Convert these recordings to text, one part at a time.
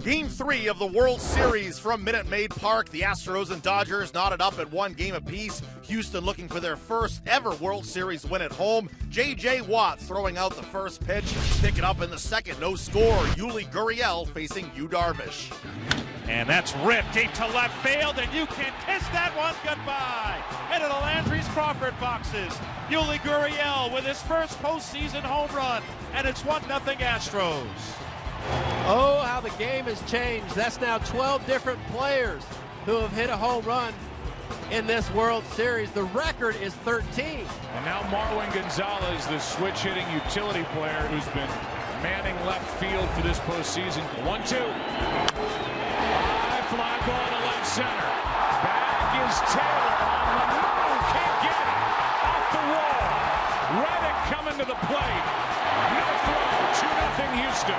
Game 3 of the World Series from Minute Maid Park. The Astros and Dodgers knotted up at 1 game apiece. Houston looking for their first ever World Series win at home. J.J. Watt throwing out the first pitch. Picking up in the second, no score. Yuli Gurriel facing Yu Darvish. And that's ripped deep to left field, and you can kiss that one goodbye. Into the Landry's Crawford boxes. Yuli Gurriel with his first postseason home run, and it's 1-0 Astros. Oh, how the game has changed. That's now 12 different players who have hit a home run in this World Series. The record is 13. And now Marwin Gonzalez, the switch-hitting utility player who's been manning left field for this postseason. 1-2. High fly ball to left center. Back is Taylor on the move. Can't get it. Off the wall. Reddick coming to the plate. No throw. 2-0 Houston.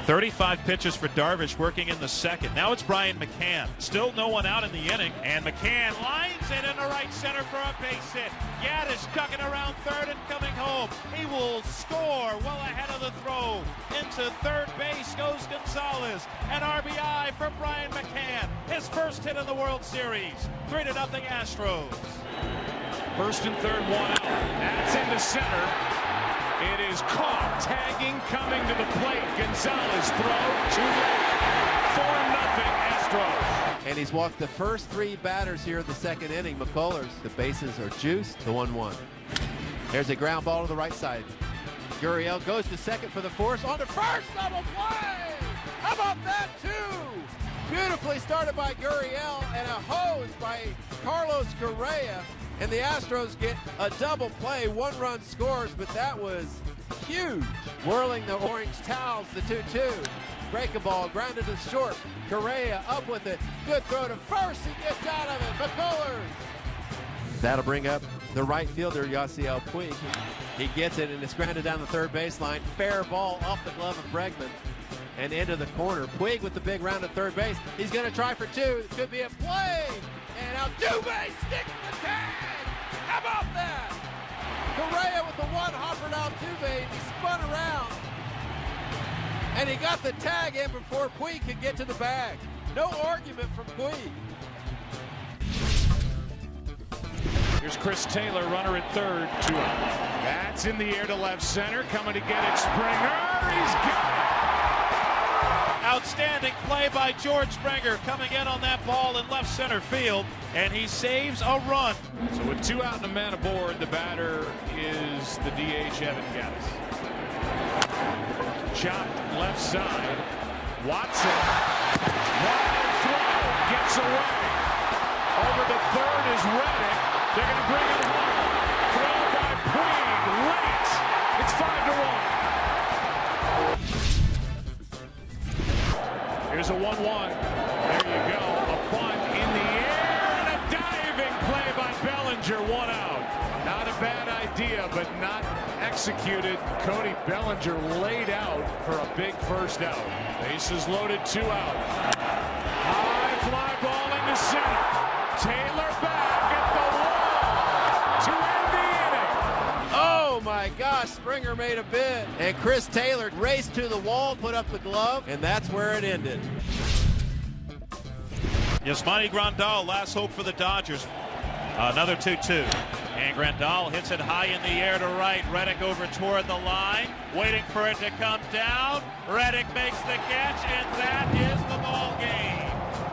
35 pitches for Darvish working in the second. Now it's Brian McCann. Still no one out in the inning. And McCann lines it into right center for a base hit. Gaddish ducking around third and coming home. He will score well ahead of the throw. Into third base goes Gonzalez. An RBI for Brian McCann. His first hit in the World Series. 3-0 Astros. First and third, 1 out. That's into center. It is caught, tagging, coming to the plate. Gonzalez throw, too late. 4-0 Astros. And he's walked the first 3 batters here in the second inning. McCullers, the bases are juiced to 1-1. There's a ground ball to the right side. Gurriel goes to second for the force. On to first, double play! How about that, too? Beautifully started by Gurriel and a hose by Carlos Correa. And the Astros get a double play, 1-run scores, but that was huge. Whirling the orange towels, the 2-2. Break a ball, grounded to short. Correa up with it. Good throw to first. He gets out of it. McCullers. That'll bring up the right fielder, Yasiel Puig. He gets it, and it's grounded down the third baseline. Fair ball off the glove of Bregman and into the corner. Puig with the big round at third base. He's going to try for 2. It could be a play. And Altuve sticks the tag. How about that? Correa with the one hopper to Altuve, and he spun around. And he got the tag in before Puig could get to the bag. No argument from Puig. Here's Chris Taylor, runner at third, 2 out. That's in the air to left center, coming to get it, Springer, he's got it! Outstanding play by George Springer coming in on that ball in left center field, and he saves a run. So with 2 out and a man aboard, the batter is the DH Evan Gattis. Chopped left side. Watson. Wild throw. Gets away. Over the third is Reddick. They're going to bring it home. Throw by Puig. Late. It's 5-1. Here's a 1-1. There you go. A bunt in the air and a diving play by Bellinger. 1 out. Not a bad idea, but not executed. Cody Bellinger laid out for a big first out. Bases loaded, 2 out. High fly ball into center. Taylor back at the wall to end the inning. Oh my gosh, Springer made a bid. And Chris Taylor raced to the wall, put up the glove, and that's where it ended. Yasmani Grandal, last hope for the Dodgers. Another 2-2. And Grandal hits it high in the air to right. Reddick over toward the line, waiting for it to come down. Reddick makes the catch, and that is the ball game.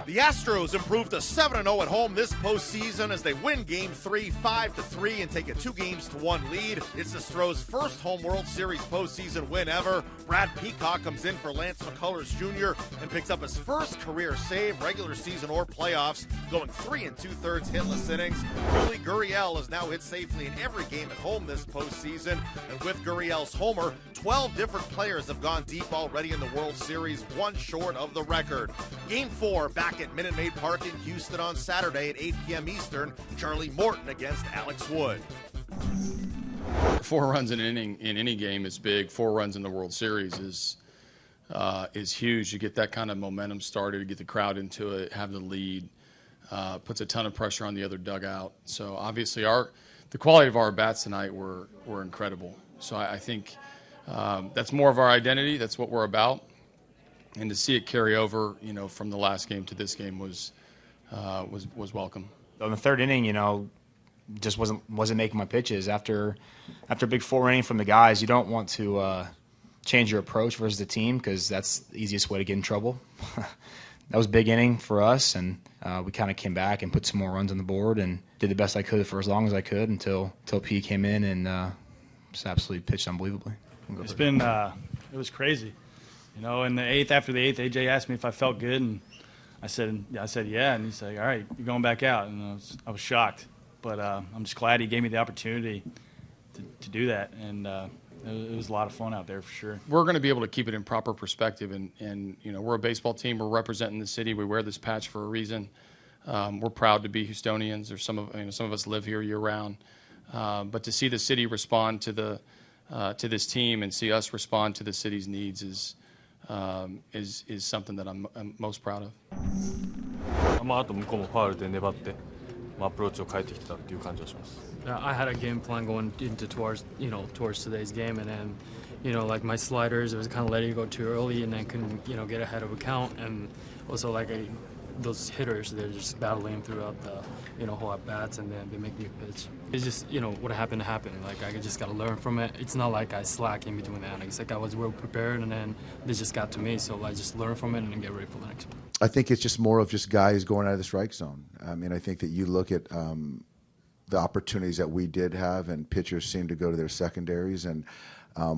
The Astros improved to 7-0 at home this postseason as they win Game 3 5-3 and take a 2-1 lead. It's the Astros' first home World Series postseason win ever. Brad Peacock comes in for Lance McCullers Jr. and picks up his first career save, regular season or playoffs, going 3 2/3 hitless innings. Yuli Gurriel has now hit safely in every game at home this postseason, and with Gurriel's homer, 12 different players have gone deep already in the World Series, 1 short of the record. Game 4 back at Minute Maid Park in Houston on Saturday at 8 p.m. Eastern. Charlie Morton against Alex Wood. 4 runs in an inning in any game is big. 4 runs in the World Series is huge. You get that kind of momentum started, you get the crowd into it, have the lead, puts a ton of pressure on the other dugout. So obviously the quality of our bats tonight were incredible. So I think that's more of our identity. That's what we're about. And to see it carry over, from the last game to this game was welcome. In the third inning, just wasn't making my pitches. After a big 4 inning from the guys, you don't want to change your approach versus the team because that's the easiest way to get in trouble. That was a big inning for us, and we kind of came back and put some more runs on the board and did the best I could for as long as I could until P came in and just absolutely pitched unbelievably. It was crazy. In the eighth, after the eighth, AJ asked me if I felt good, and I said yeah, and he said, all right, you're going back out, and I was shocked, but I'm just glad he gave me the opportunity to do that, and it was a lot of fun out there for sure. We're going to be able to keep it in proper perspective, and we're a baseball team. We're representing the city. We wear this patch for a reason. We're proud to be Houstonians. There's some of us live here year round, but to see the city respond to this team and see us respond to the city's needs is something that I'm most proud of. あと向こうもファウルで粘ってアプローチを変えてきたっていう感じがします。I had a game plan going into towards today's game, and then like my sliders, it was kind of letting it go too early, and then couldn't get ahead of a count, and also like those hitters, they're just battling throughout the whole at bats, and then they make me pitch. It's just what happened happened. Like I just got to learn from it. It's not like I slack in between the innings. Like I was well prepared, and then they just got to me. So I just learn from it and then get ready for the next one. I think it's just more of just guys going out of the strike zone. I mean, I think that you look at the opportunities that we did have, and pitchers seem to go to their secondaries. And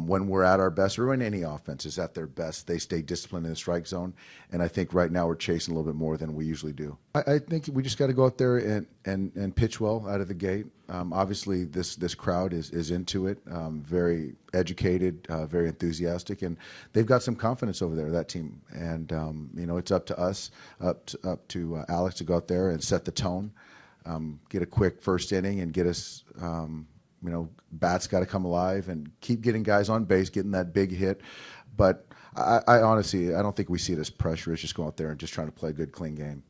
when we're at our best, or when any offense is at their best, they stay disciplined in the strike zone. And I think right now we're chasing a little bit more than we usually do. I think we just got to go out there and pitch well out of the gate. Obviously, this crowd is into it, very educated, very enthusiastic, and they've got some confidence over there, that team. And it's up to us, up to Alex to go out there and set the tone, get a quick first inning, and get us. Bats got to come alive and keep getting guys on base, getting that big hit. But I honestly, I don't think we see it as pressure. It's just going out there and just trying to play a good, clean game.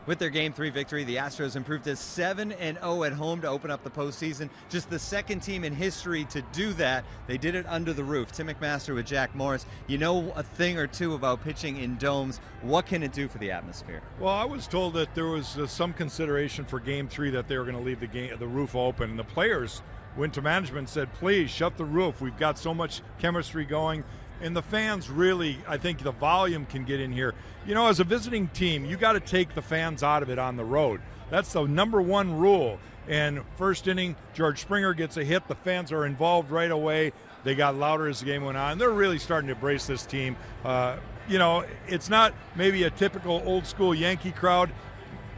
With their Game 3 victory, the Astros improved to 7-0 at home to open up the postseason. Just the second team in history to do that. They did it under the roof. Tim McMaster with Jack Morris. You know a thing or two about pitching in domes. What can it do for the atmosphere? Well, I was told that there was some consideration for Game 3 that they were going to leave the roof open. And the players went to management and said, please shut the roof. We've got so much chemistry going. And the fans really, I think the volume can get in here. As a visiting team, you got to take the fans out of it on the road. That's the number one rule. And first inning, George Springer gets a hit. The fans are involved right away. They got louder as the game went on. They're really starting to embrace this team. It's not maybe a typical old school Yankee crowd.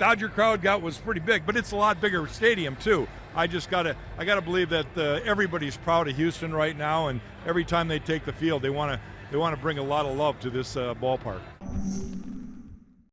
Dodger crowd was pretty big, but it's a lot bigger stadium too. I gotta believe that everybody's proud of Houston right now, and every time they take the field, they want to bring a lot of love to this ballpark.